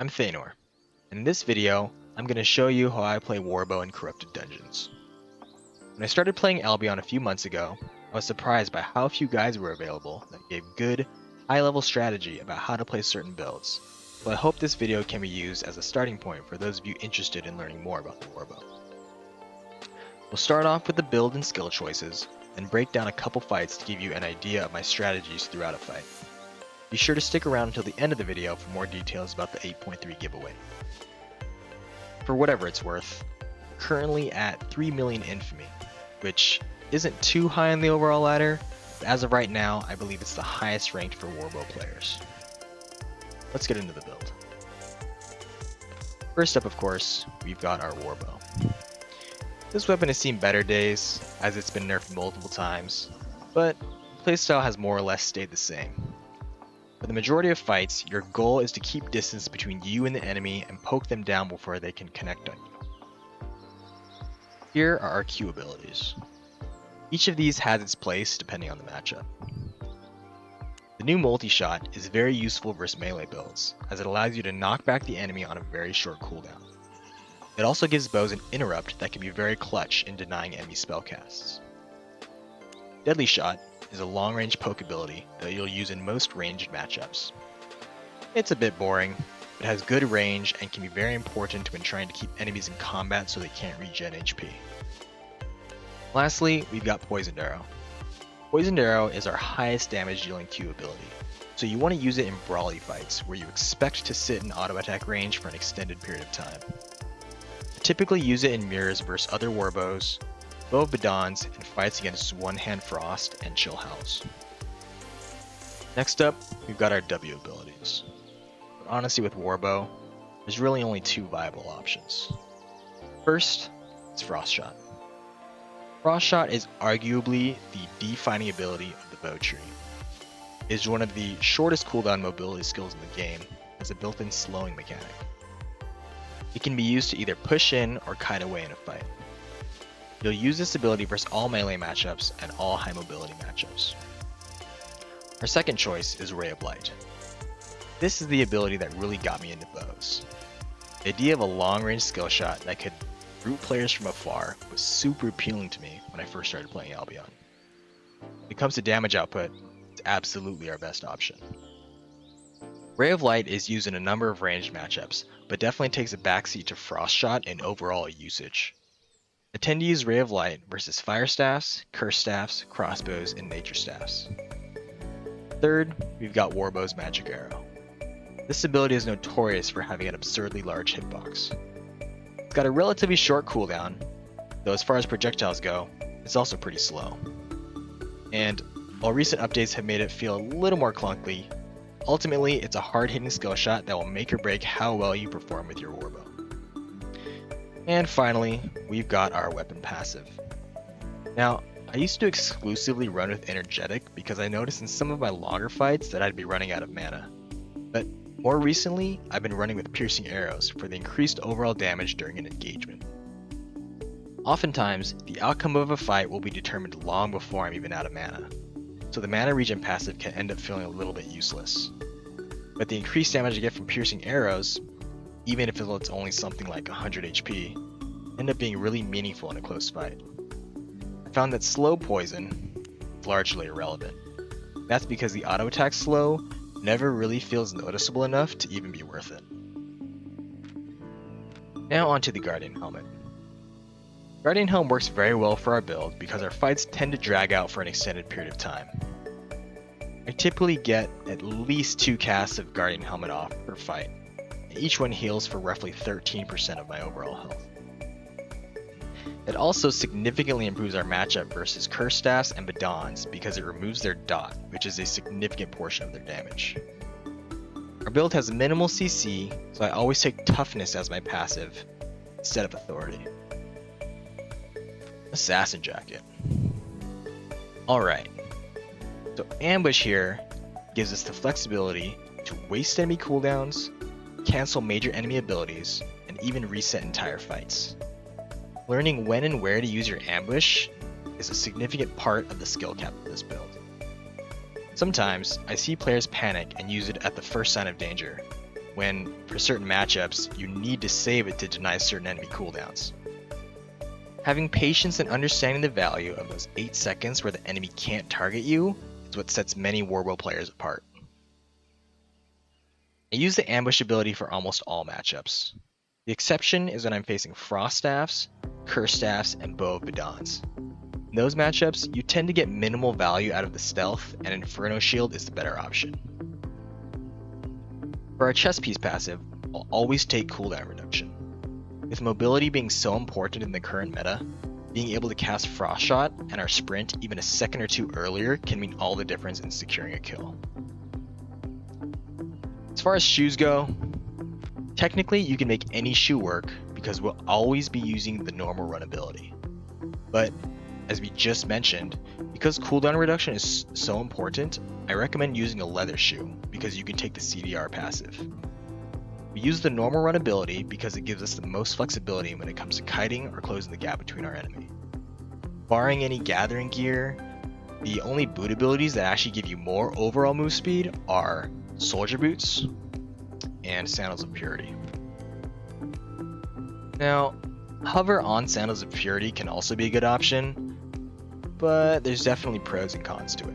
I'm Thanor. In this video, I'm going to show you how I play Warbow in Corrupted Dungeons. When I started playing Albion a few months ago, I was surprised by how few guides were available that gave good, high-level strategy about how to play certain builds, so I hope this video can be used as a starting point for those of you interested in learning more about the Warbow. We'll start off with the build and skill choices, and break down a couple fights to give you an idea of my strategies throughout a fight. Be sure to stick around until the end of the video for more details about the 8.3 giveaway. For whatever it's worth, we're currently at 3 million infamy, which isn't too high on the overall ladder, but as of right now, I believe it's the highest ranked for Warbow players. Let's get into the build. First up, of course, we've got our Warbow. This weapon has seen better days, as it's been nerfed multiple times, but the playstyle has more or less stayed the same. For the majority of fights, your goal is to keep distance between you and the enemy and poke them down before they can connect on you. Here are our Q abilities. Each of these has its place depending on the matchup. The new multi-shot is very useful versus melee builds, as it allows you to knock back the enemy on a very short cooldown. It also gives bows an interrupt that can be very clutch in denying enemy spellcasts. Deadly Shot is a long-range poke ability that you'll use in most ranged matchups. It's a bit boring, but has good range and can be very important when trying to keep enemies in combat so they can't regen HP. Lastly, we've got Poisoned Arrow. Poisoned Arrow is our highest damage dealing Q ability, so you want to use it in brawly fights where you expect to sit in auto attack range for an extended period of time. Typically use it in mirrors versus other warbows, bow of Badons, and fights against One Hand Frost and Chill Howls. Next up, we've got our W abilities. But honestly with Warbow, there's really only two viable options. First, it's Frost Shot. Frost Shot is arguably the defining ability of the bow tree. It is one of the shortest cooldown mobility skills in the game, as a built-in slowing mechanic. It can be used to either push in or kite away in a fight. You'll use this ability versus all melee matchups and all high mobility matchups. Our second choice is Ray of Light. This is the ability that really got me into bows. The idea of a long range skill shot that could root players from afar was super appealing to me when I first started playing Albion. When it comes to damage output, it's absolutely our best option. Ray of Light is used in a number of ranged matchups, but definitely takes a backseat to Frost Shot in overall usage. I tend to use Ray of Light versus Fire Staffs, Curse Staffs, Crossbows, and Nature Staffs. Third, we've got Warbow's Magic Arrow. This ability is notorious for having an absurdly large hitbox. It's got a relatively short cooldown, though as far as projectiles go, it's also pretty slow. And while recent updates have made it feel a little more clunky, ultimately it's a hard-hitting skill shot that will make or break how well you perform with your Warbow. And finally, we've got our weapon passive. Now, I used to exclusively run with Energetic because I noticed in some of my longer fights that I'd be running out of mana. But more recently, I've been running with Piercing Arrows for the increased overall damage during an engagement. Oftentimes, the outcome of a fight will be determined long before I'm even out of mana, so the mana regen passive can end up feeling a little bit useless. But the increased damage I get from Piercing Arrows, even if it's only something like 100 HP, end up being really meaningful in a close fight. I found that slow poison is largely irrelevant. That's because the auto attack slow never really feels noticeable enough to even be worth it. Now onto the Guardian Helmet. Guardian Helm works very well for our build because our fights tend to drag out for an extended period of time. I typically get at least 2 casts of Guardian Helmet off per fight. Each one heals for roughly 13% of my overall health. It also significantly improves our matchup versus Curse Staffs and Badons because it removes their dot, which is a significant portion of their damage. Our build has minimal CC, so I always take Toughness as my passive instead of Authority. Assassin Jacket. Alright, so Ambush here gives us the flexibility to waste enemy cooldowns, cancel major enemy abilities, and even reset entire fights. Learning when and where to use your ambush is a significant part of the skill cap of this build. Sometimes, I see players panic and use it at the first sign of danger, when, for certain matchups, you need to save it to deny certain enemy cooldowns. Having patience and understanding the value of those 8 seconds where the enemy can't target you is what sets many Warbow players apart. I use the ambush ability for almost all matchups. The exception is when I'm facing Frost Staffs, Curse Staffs, and Bow of Badons. In those matchups, you tend to get minimal value out of the stealth, and Inferno Shield is the better option. For our chest piece passive, I'll always take cooldown reduction. With mobility being so important in the current meta, being able to cast Frost Shot and our sprint even a second or two earlier can mean all the difference in securing a kill. As far as shoes go, technically you can make any shoe work because we'll always be using the normal run ability. But as we just mentioned, because cooldown reduction is so important, I recommend using a leather shoe because you can take the CDR passive. We use the normal run ability because it gives us the most flexibility when it comes to kiting or closing the gap between our enemy. Barring any gathering gear, the only boot abilities that actually give you more overall move speed are Soldier Boots and Sandals of Purity. Now, hover on Sandals of Purity can also be a good option, but there's definitely pros and cons to it.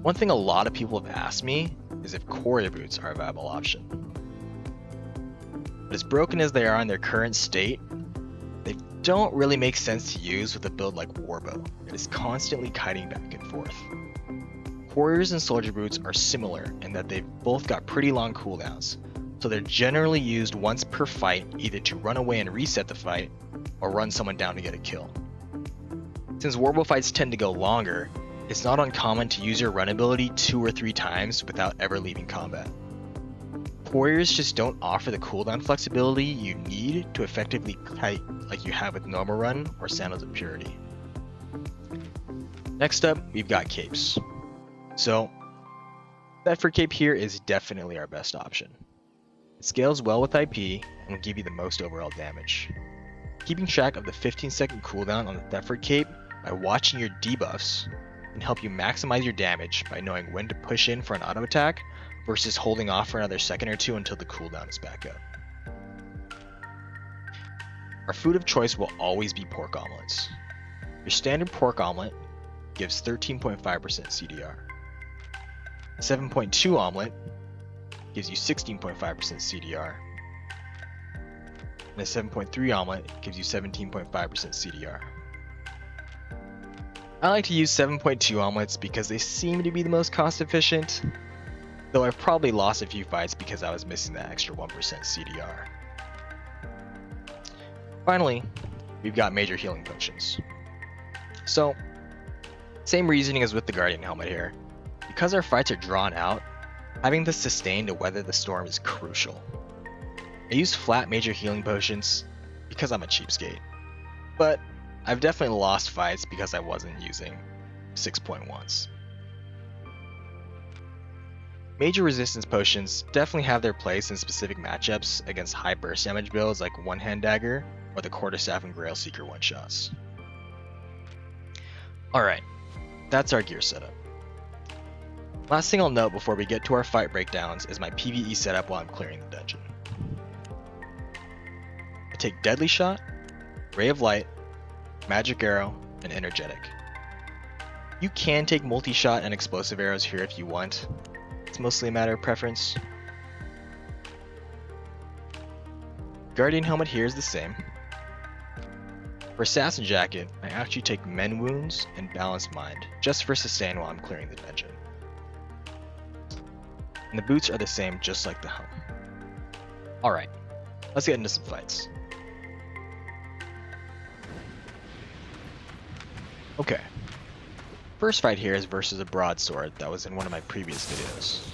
One thing a lot of people have asked me is if Courier Boots are a viable option. But as broken as they are in their current state, they don't really make sense to use with a build like Warbow that is constantly kiting back and forth. Couriers and Soldier Boots are similar in that they've both got pretty long cooldowns, so they're generally used once per fight either to run away and reset the fight, or run someone down to get a kill. Since Warbow fights tend to go longer, it's not uncommon to use your run ability 2 or 3 times without ever leaving combat. Couriers just don't offer the cooldown flexibility you need to effectively kite like you have with normal run or Sandals of Purity. Next up, we've got capes. So, Thetford Cape here is definitely our best option. It scales well with IP and will give you the most overall damage. Keeping track of the 15-second cooldown on the Thetford Cape by watching your debuffs can help you maximize your damage by knowing when to push in for an auto attack versus holding off for another second or two until the cooldown is back up. Our food of choice will always be pork omelets. Your standard pork omelet gives 13.5% CDR. 7.2 omelet gives you 16.5% CDR, and a 7.3 omelet gives you 17.5% CDR. I like to use 7.2 omelets because they seem to be the most cost efficient, though I've probably lost a few fights because I was missing that extra 1% CDR. Finally, we've got major healing potions. So, same reasoning as with the Guardian helmet here. Because our fights are drawn out, having the sustain to weather the storm is crucial. I use flat major healing potions because I'm a cheapskate, but I've definitely lost fights because I wasn't using 6.1s. Major resistance potions definitely have their place in specific matchups against high burst damage builds like One Hand Dagger or the Quarterstaff and Grail Seeker one-shots. Alright, that's our gear setup. Last thing I'll note before we get to our fight breakdowns is my PvE setup while I'm clearing the dungeon. I take Deadly Shot, Ray of Light, Magic Arrow, and Energetic. You can take Multi-Shot and Explosive Arrows here if you want. It's mostly a matter of preference. Guardian Helmet here is the same. For Assassin Jacket, I actually take Mend Wounds and Balanced Mind, just for sustain while I'm clearing the dungeon. And the boots are the same, just like the helm. Alright, let's get into some fights. Okay, first fight here is versus a Broadsword that was in one of my previous videos.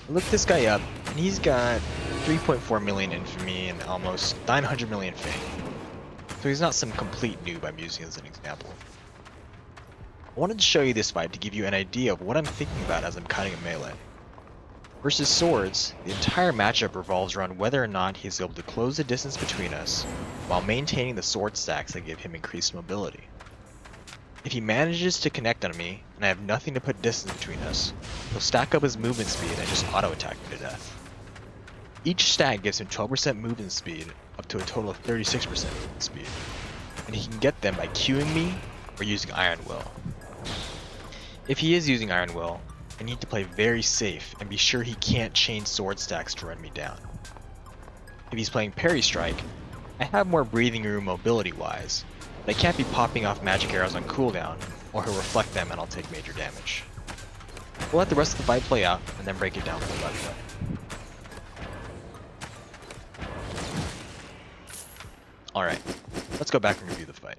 I looked this guy up, and he's got 3.4 million infamy and almost 900 million fame. So he's not some complete noob I'm using as an example. I wanted to show you this fight to give you an idea of what I'm thinking about as I'm cutting a melee. Versus swords, the entire matchup revolves around whether or not he's able to close the distance between us while maintaining the sword stacks that give him increased mobility. If he manages to connect on me, and I have nothing to put distance between us, he'll stack up his movement speed and just auto-attack me to death. Each stack gives him 12% movement speed, up to a total of 36% movement speed, and he can get them by queuing me or using Iron Will. If he is using Iron Will, I need to play very safe and be sure he can't chain sword stacks to run me down. If he's playing Parry Strike, I have more breathing room mobility-wise, but I can't be popping off magic arrows on cooldown, or he'll reflect them and I'll take major damage. We'll let the rest of the fight play out, and then break it down play by play. Alright, let's go back and review the fight.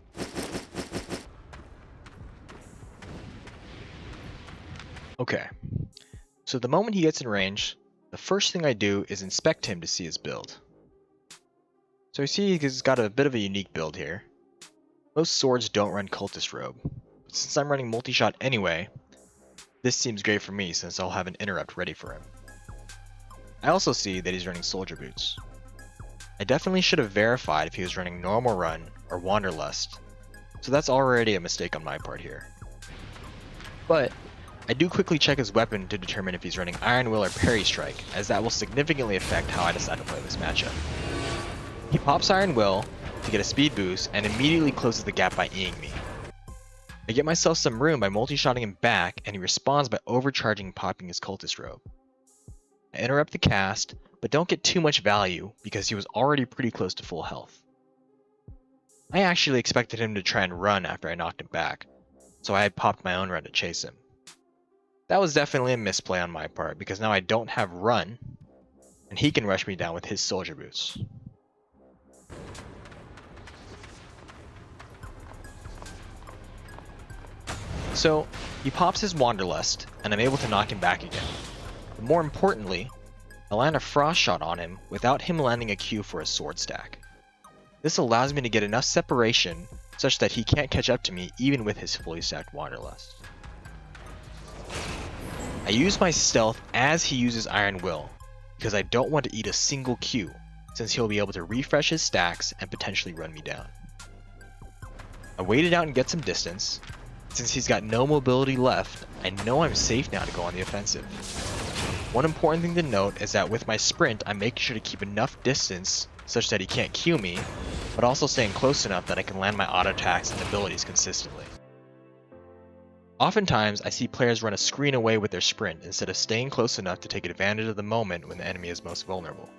Okay, so the moment he gets in range, the first thing I do is inspect him to see his build. So I see he's got a bit of a unique build here. Most swords don't run Cultist Robe, but since I'm running multi-shot anyway, this seems great for me since I'll have an interrupt ready for him. I also see that he's running Soldier Boots. I definitely should have verified if he was running Normal Run or Wanderlust, so that's already a mistake on my part here. But I do quickly check his weapon to determine if he's running Iron Will or Parry Strike, as that will significantly affect how I decide to play this matchup. He pops Iron Will to get a speed boost and immediately closes the gap by Eing me. I get myself some room by multi-shotting him back, and he responds by overcharging and popping his Cultist Robe. I interrupt the cast, but don't get too much value because he was already pretty close to full health. I actually expected him to try and run after I knocked him back, so I had popped my own run to chase him. That was definitely a misplay on my part because now I don't have run, and he can rush me down with his Soldier Boots. So, he pops his Wanderlust, and I'm able to knock him back again. But more importantly, I land a Frost Shot on him without him landing a Q for a sword stack. This allows me to get enough separation such that he can't catch up to me even with his fully stacked Wanderlust. I use my stealth as he uses Iron Will, because I don't want to eat a single Q, since he'll be able to refresh his stacks and potentially run me down. I wait it out and get some distance. Since he's got no mobility left, I know I'm safe now to go on the offensive. One important thing to note is that with my sprint, I'm making sure to keep enough distance such that he can't Q me, but also staying close enough that I can land my auto attacks and abilities consistently. Oftentimes, I see players run a screen away with their sprint instead of staying close enough to take advantage of the moment when the enemy is most vulnerable.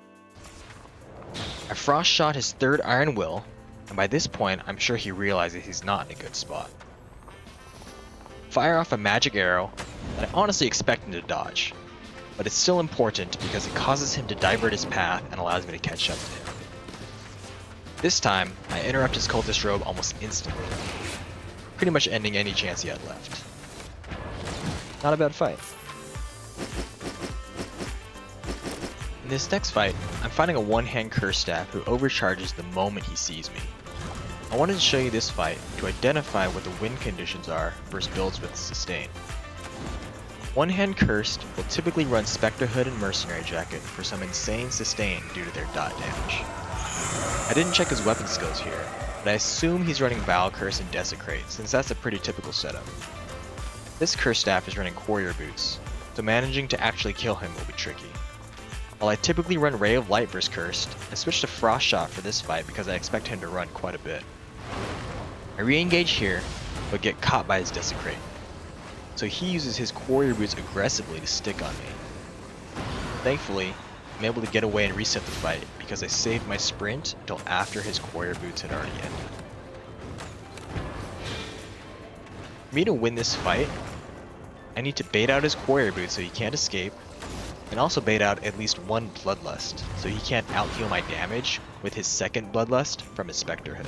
I Frost Shot his third Iron Will, and by this point, I'm sure he realizes he's not in a good spot. Fire off a magic arrow that I honestly expect him to dodge, but it's still important because it causes him to divert his path and allows me to catch up to him. This time, I interrupt his Cultist Robe almost instantly, pretty much ending any chance he had left. Not a bad fight. In this next fight, I'm fighting a one-hand Curse Staff who overcharges the moment he sees me. I wanted to show you this fight to identify what the win conditions are versus builds with Sustain. One-hand Cursed will typically run Spectre Hood and Mercenary Jacket for some insane sustain due to their dot damage. I didn't check his weapon skills here, but I assume he's running Vile Curse and Desecrate since that's a pretty typical setup. This Curse Staff is running Courier Boots, so managing to actually kill him will be tricky. While I typically run Ray of Light versus Cursed, I switched to Frost Shot for this fight because I expect him to run quite a bit. I re-engage here, but get caught by his Desecrate. So he uses his Courier Boots aggressively to stick on me. Thankfully, I'm able to get away and reset the fight because I saved my sprint until after his Courier Boots had already ended. For me to win this fight, I need to bait out his Courier Boots so he can't escape, and also bait out at least one Bloodlust so he can't out-heal my damage with his second Bloodlust from his Spectre Hood.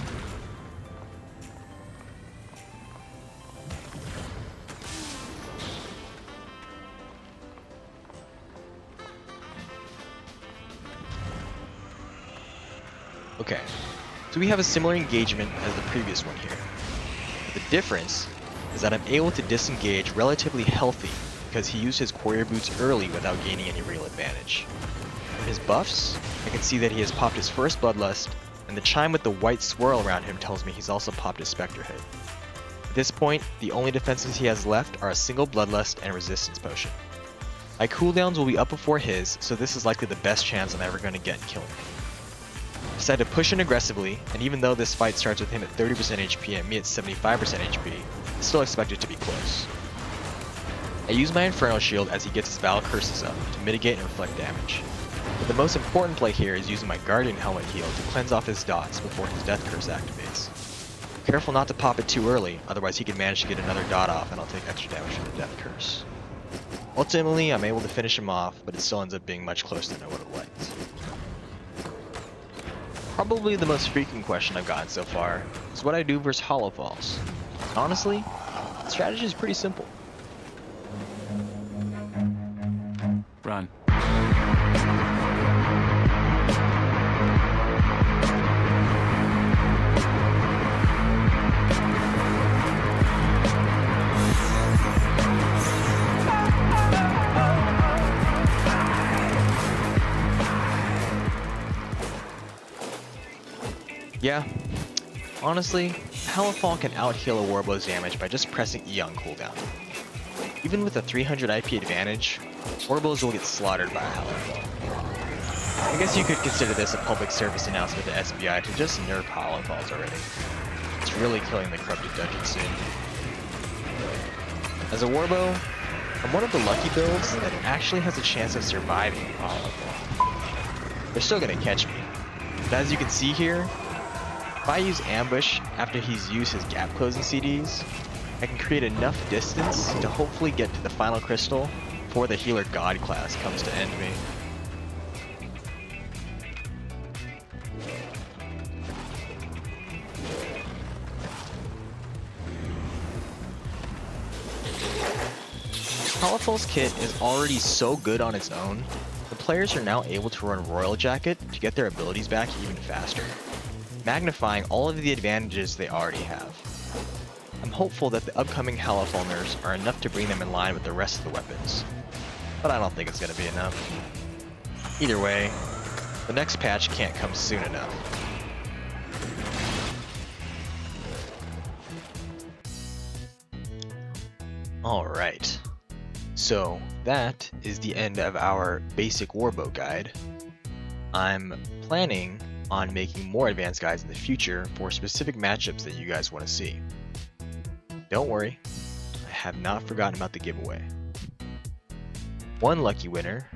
Okay, so we have a similar engagement as the previous one here. But the difference is that I'm able to disengage relatively healthy because he used his Courier Boots early without gaining any real advantage. From his buffs, I can see that he has popped his first Bloodlust, and the chime with the white swirl around him tells me he's also popped his Spectre Hood. At this point, the only defenses he has left are a single Bloodlust and Resistance Potion. My cooldowns will be up before his, so this is likely the best chance I'm ever going to get in killing him. I decided to push in aggressively, and even though this fight starts with him at 30% HP and me at 75% HP, I still expect it to be close. I use my Inferno Shield as he gets his Battle Curses up to mitigate and reflect damage. But the most important play here is using my Guardian Helmet heal to cleanse off his dots before his Death Curse activates. Careful not to pop it too early, otherwise he can manage to get another dot off and I'll take extra damage from the Death Curse. Ultimately, I'm able to finish him off, but it still ends up being much closer than I would have liked. Probably the most frequent question I've gotten so far is what I do versus Hallowfalls. Honestly, the strategy is pretty simple. Run. Yeah, honestly, Hallowfall can out-heal a Warbow's damage by just pressing E on cooldown. Even with a 300 IP advantage, Warbows will get slaughtered by a Hallowfall. I guess you could consider this a public service announcement to SBI to just nerf Hallowfalls already. It's really killing the corrupted dungeon scene. As a Warbow, I'm one of the lucky builds that actually has a chance of surviving Hallowfall. They're still gonna catch me, but as you can see here, if I use Ambush after he's used his gap closing CDs, I can create enough distance to hopefully get to the final crystal before the healer god class comes to end me. Hallowfall's kit is already so good on its own, the players are now able to run Royal Jacket to get their abilities back even faster, magnifying all of the advantages they already have. I'm hopeful that the upcoming Hallowfall nerfs are enough to bring them in line with the rest of the weapons, but I don't think it's going to be enough. Either way, the next patch can't come soon enough. Alright, so that is the end of our basic Warbow guide. I'm planning on making more advanced guides in the future for specific matchups that you guys want to see. Don't worry, I have not forgotten about the giveaway. One lucky winner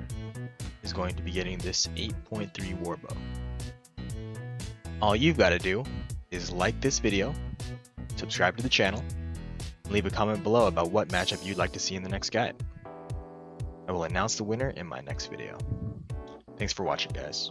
is going to be getting this 8.3 Warbow. All you've got to do is like this video, subscribe to the channel, and leave a comment below about what matchup you'd like to see in the next guide. I will announce the winner in my next video. Thanks for watching, guys.